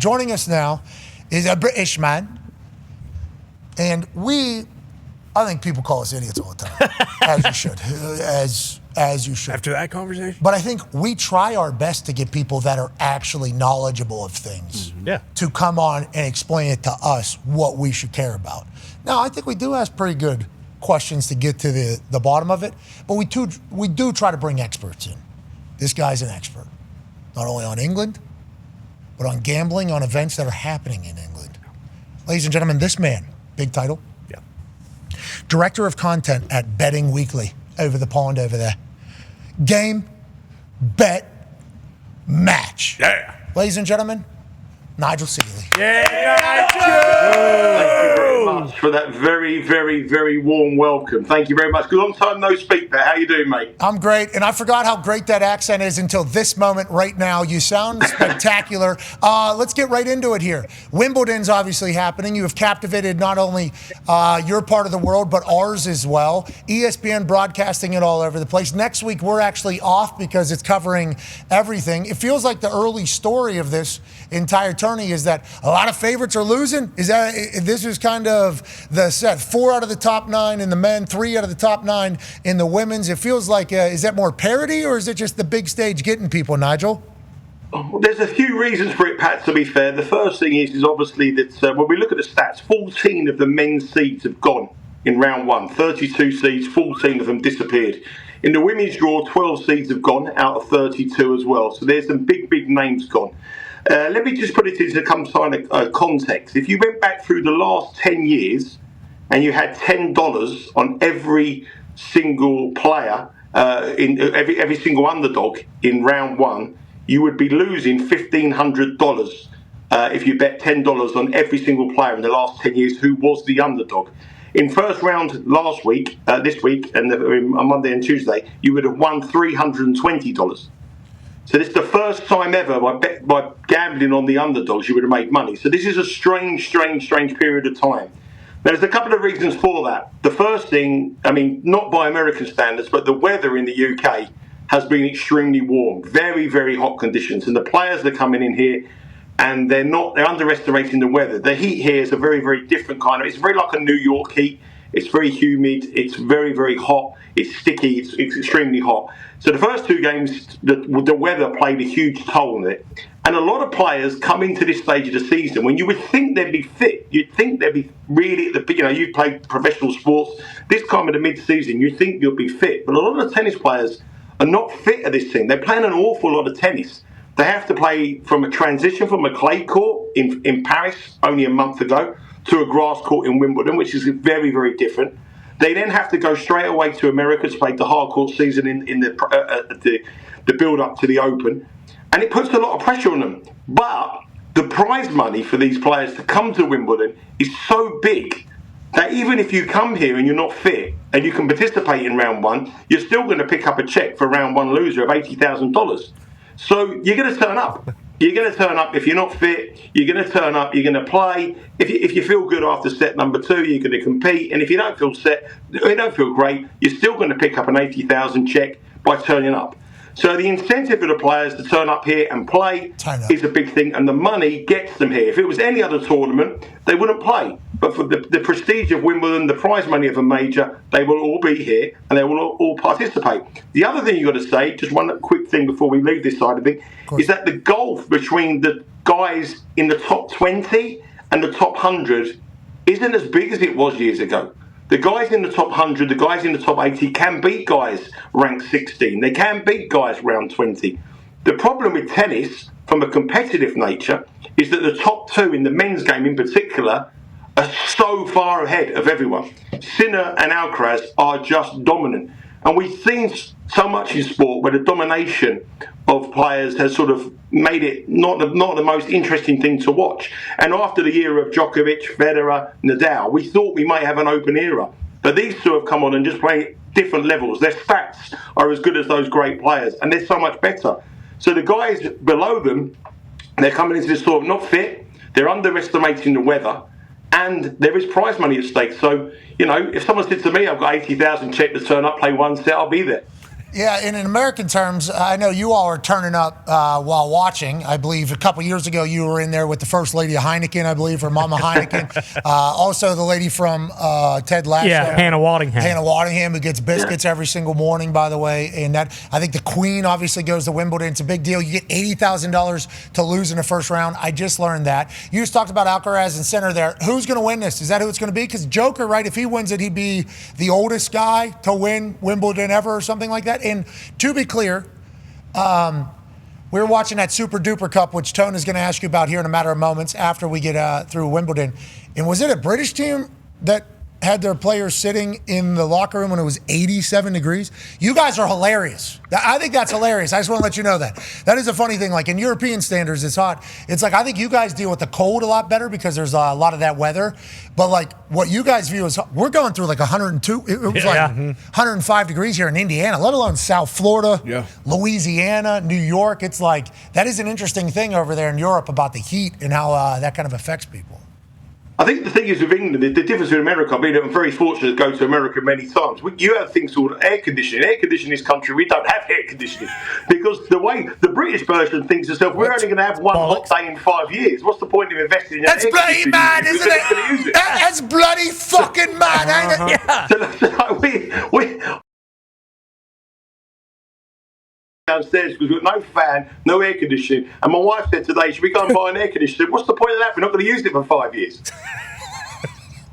Joining us now is a British man. And I think people call us idiots all the time, as you should, as you should. After that conversation? But I think we try our best to get people that are actually knowledgeable of things to come on and explain it to us what we should care about. Now, I think we do ask pretty good questions to get to the bottom of it, but we do try to bring experts in. This guy's an expert, not only on England, but on gambling, on events that are happening in England. Ladies and gentlemen, this man, big title, Director of Content at Betting Weekly, over the pond over there. Game, bet, match. Yeah. Ladies and gentlemen, Nigel Seeley. Yeah, Thank you very much for that very, very, very warm welcome. Thank you very much. Long time no speak, Pat. How you doing, mate? I'm great, and I forgot how great that accent is until this moment right now. You sound spectacular. Let's get right into it here. Wimbledon's obviously happening. You have captivated not only your part of the world, but ours as well. ESPN broadcasting it all over the place. Next week, we're actually off because it's covering everything. It feels like the early story of this entire tourney is that a lot of favorites are losing. This is kind of the set. 4 out of the top 9 in the men, 3 out of the top 9 in the women's. It feels like, is that more parity or is it just the big stage getting people, Nigel? Well, there's a few reasons for it, Pat, to be fair. The first thing is obviously that when we look at the stats, 14 of the men's seeds have gone in round 1. 32 seeds, 14 of them disappeared. In the women's draw, 12 seeds have gone out of 32 as well. So there's some big, big names gone. Let me just put it into some kind of context. If you went back through the last 10 years and you had $10 on every single player, in every single underdog in round 1, you would be losing $1,500 if you bet $10 on every single player in the last 10 years who was the underdog. In first round last week, this week, and on Monday and Tuesday, you would have won $320. So this is the first time ever by gambling on the underdogs you would have made money. So this is a strange period of time. Now, there's a couple of reasons for that. The first thing, I mean, not by American standards, but the weather in the UK has been extremely warm. Very, very hot conditions. And the players are coming in here and they're underestimating the weather. The heat here is a very, very different kind of, it's very like a New York heat. It's very humid. It's very, very hot. It's sticky. It's extremely hot. So the first 2 games, the weather played a huge toll on it. And a lot of players come into this stage of the season when you would think they'd be fit. You'd think they'd be really at the, you've played professional sports. This time of the mid-season, you'd think you'll be fit. But a lot of the tennis players are not fit at this thing. They're playing an awful lot of tennis. They have to play from a transition from a clay court in Paris only a month ago to a grass court in Wimbledon, which is very, very different. They then have to go straight away to America to play the hard court season in the build-up to the Open. And it puts a lot of pressure on them. But the prize money for these players to come to Wimbledon is so big that even if you come here and you're not fit and you can participate in round 1, you're still going to pick up a check for round 1 loser of $80,000. So you're going to turn up. You're going to turn up if you're not fit. You're going to turn up. You're going to play. If you feel good after set number 2, you're going to compete. And if you don't feel great, you're still going to pick up an $80,000 check by turning up. So the incentive for the players to turn up here and play is a big thing, and the money gets them here. If it was any other tournament, they wouldn't play. But for the prestige of Wimbledon, the prize money of a major, they will all be here and they will all participate. The other thing you've got to say, just one quick thing before we leave this side of it, is that the gulf between the guys in the top 20 and the top 100 isn't as big as it was years ago. The guys in the top 100, the guys in the top 80 can beat guys ranked 16. They can beat guys round 20. The problem with tennis, from a competitive nature, is that the top 2 in the men's game in particular are so far ahead of everyone. Sinner and Alcaraz are just dominant. And we've seen so much in sport where the domination of players has sort of made it not the most interesting thing to watch. And after the era of Djokovic, Federer, Nadal, we thought we might have an open era. But these 2 have come on and just playing different levels. Their stats are as good as those great players, and they're so much better. So the guys below them, they're coming into this sort of not fit, they're underestimating the weather, and there is prize money at stake. So, if someone said to me, I've got 80,000 check to turn up, play one set, I'll be there. Yeah, and in American terms, I know you all are turning up while watching. I believe a couple years ago you were in there with the First Lady of Heineken, I believe, or Mama Heineken. Also the lady from Ted Lasso. Yeah, Hannah Waddingham. Hannah Waddingham, who gets biscuits every single morning, by the way. And that, I think the Queen obviously goes to Wimbledon. It's a big deal. You get $80,000 to lose in the first round. I just learned that. You just talked about Alcaraz in center there. Who's going to win this? Is that who it's going to be? Because Joker, right, if he wins it, he'd be the oldest guy to win Wimbledon ever or something like that. And to be clear, we were watching that Super Duper Cup, which Tone is going to ask you about here in a matter of moments after we get through Wimbledon. And was it a British team that had their players sitting in the locker room when it was 87 degrees? You guys are hilarious. I think that's hilarious. I just want to let you know that. That is a funny thing. Like in European standards, it's hot. It's like I think you guys deal with the cold a lot better because there's a lot of that weather. But like what you guys view as, we're going through like 102. It was 105 degrees here in Indiana, let alone South Florida, Louisiana, New York. It's like that is an interesting thing over there in Europe about the heat and how that kind of affects people. I think the thing is with England, the difference with America, I'm very fortunate to go to America many times. You have things called air conditioning. Air conditioning in this country, we don't have air conditioning. Because the way the British version thinks itself, we're only going to have one hot day in 5 years. What's the point of investing in That's air bloody mad, isn't it? That's bloody fucking mad, ain't it? Yeah. So downstairs because we've got no fan, no air conditioning, and my wife said today, should we go and buy an air conditioner? What's the point of that? We're not going to use it for 5 years.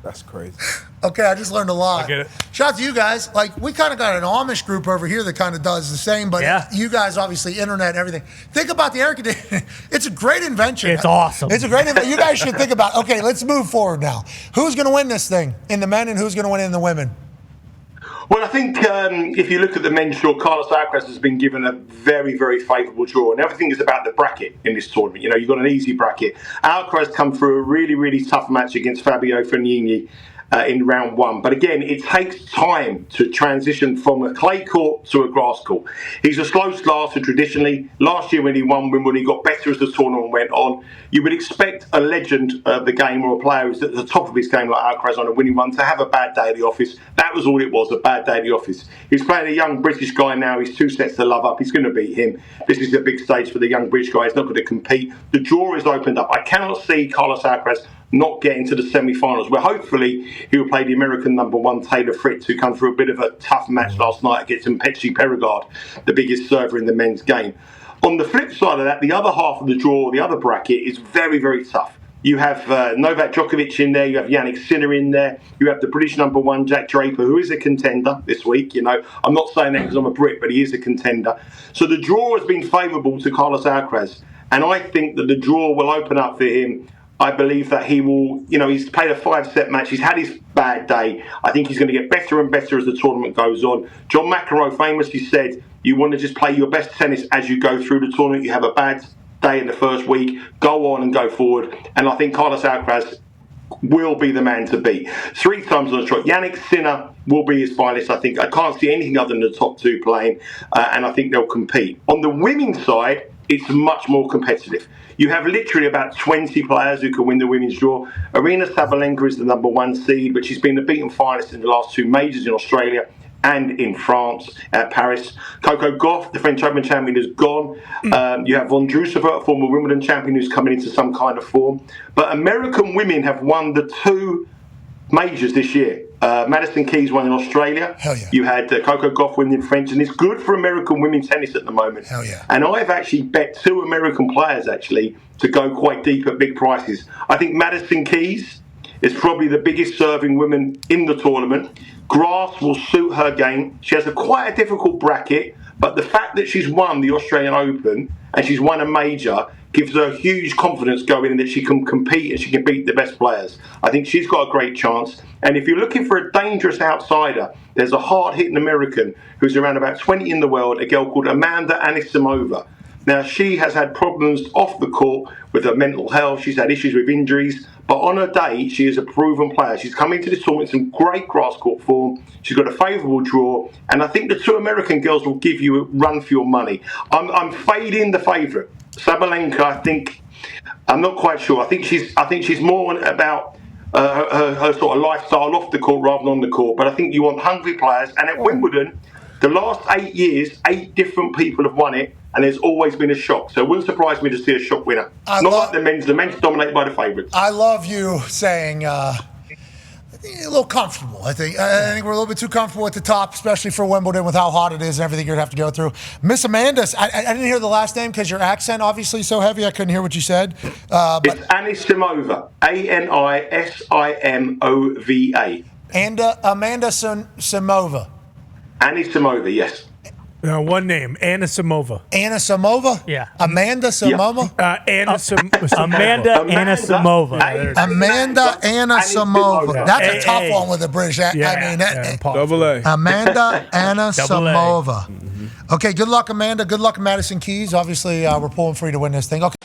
That's crazy. Okay, I just learned a lot. I get it. Shout out to you guys. Like, we kind of got an Amish group over here that kind of does the same, but you guys, obviously, internet and everything. Think about the air conditioning. It's a great invention. It's awesome. It's a great invention. You guys should think about, okay, let's move forward now. Who's going to win this thing in the men and who's going to win in the women? Well, I think if you look at the men's draw, Carlos Alcaraz has been given a very, very favourable draw. And everything is about the bracket in this tournament. You know, you've got an easy bracket. Alcaraz come through a really, really tough match against Fabio Fognini in round one. But again, it takes time to transition from a clay court to a grass court. He's a slow starter traditionally. Last year when he won Wimbledon, he got better as the tournament went on. You would expect a legend of the game or a player who's at the top of his game like Alcaraz on a winning run to have a bad day at the office. That was all it was, a bad day at the office. He's playing a young British guy now. He's 2 sets to love up. He's going to beat him. This is a big stage for the young British guy. He's not going to compete. The draw is opened up. I cannot see Carlos Alcaraz not getting to the semi-finals, where hopefully he will play the American #1 Taylor Fritz, who come through a bit of a tough match last night against Mpetsi Perigard, the biggest server in the men's game. On the flip side of that, the other half of the draw, the other bracket, is very, very tough. You have Novak Djokovic in there, you have Yannick Sinner in there, you have the British #1 Jack Draper, who is a contender this week. You know, I'm not saying that because I'm a Brit, but he is a contender. So the draw has been favourable to Carlos Alcaraz, and I think that the draw will open up for him. I believe that he will, you know, he's played a 5-set match. He's had his bad day. I think he's going to get better and better as the tournament goes on. John McEnroe famously said, you want to just play your best tennis as you go through the tournament. You have a bad day in the first week, go on and go forward. And I think Carlos Alcaraz will be the man to beat. 3 times on the trot. Yannick Sinner will be his finalist, I think. I can't see anything other than the top 2 playing, and I think they'll compete. On the women's side, it's much more competitive. You have literally about 20 players who can win the women's draw. Arina Sabalenka is the #1 seed, but she's been the beaten finalist in the last 2 majors in Australia and in France at Paris. Coco Gauff, the French Open champion, is gone. You have Vondrousova, a former Wimbledon champion, who's coming into some kind of form. But American women have won the 2 majors this year. Madison Keys won in Australia. Hell yeah. You had Coco Gauff winning in French, and it's good for American women's tennis at the moment. Hell yeah. And I've actually bet 2 American players actually to go quite deep at big prices. I think Madison Keys is probably the biggest serving woman in the tournament. Grass will suit her game. She has quite a difficult bracket, but the fact that she's won the Australian Open and she's won a major gives her huge confidence going in that she can compete and she can beat the best players. I think she's got a great chance. And if you're looking for a dangerous outsider, there's a hard-hitting American who's around about 20 in the world, a girl called Amanda Anisimova. Now, she has had problems off the court with her mental health. She's had issues with injuries. But on her day, she is a proven player. She's come into this tournament in some great grass court form. She's got a favourable draw. And I think the 2 American girls will give you a run for your money. I'm fading the favourite. Sabalenka, I think, I'm not quite sure. I think she's more about her sort of lifestyle off the court rather than on the court. But I think you want hungry players. And at Wimbledon, The last 8 years, 8 different people have won it, and there's always been a shock. So it wouldn't surprise me to see a shock winner. Not like the men's. The men's dominated by the favourites. I love you saying a little comfortable. I think we're a little bit too comfortable at the top, especially for Wimbledon with how hot it is and everything you're going to have to go through. Miss Amanda, I didn't hear the last name because your accent obviously so heavy. I couldn't hear what you said. But it's Anisimova. Anisimova. And Amanda Samova. Anisimova, yes. One name, Anisimova. Anisimova? Yeah. Amanda Samova? Amanda Anisimova. Amanda Anisimova. That's a tough one with the British accent. Double A. Amanda Anisimova. Okay, good luck, Amanda. Good luck, Madison Keys. Obviously, we're pulling for you to win this thing. Okay.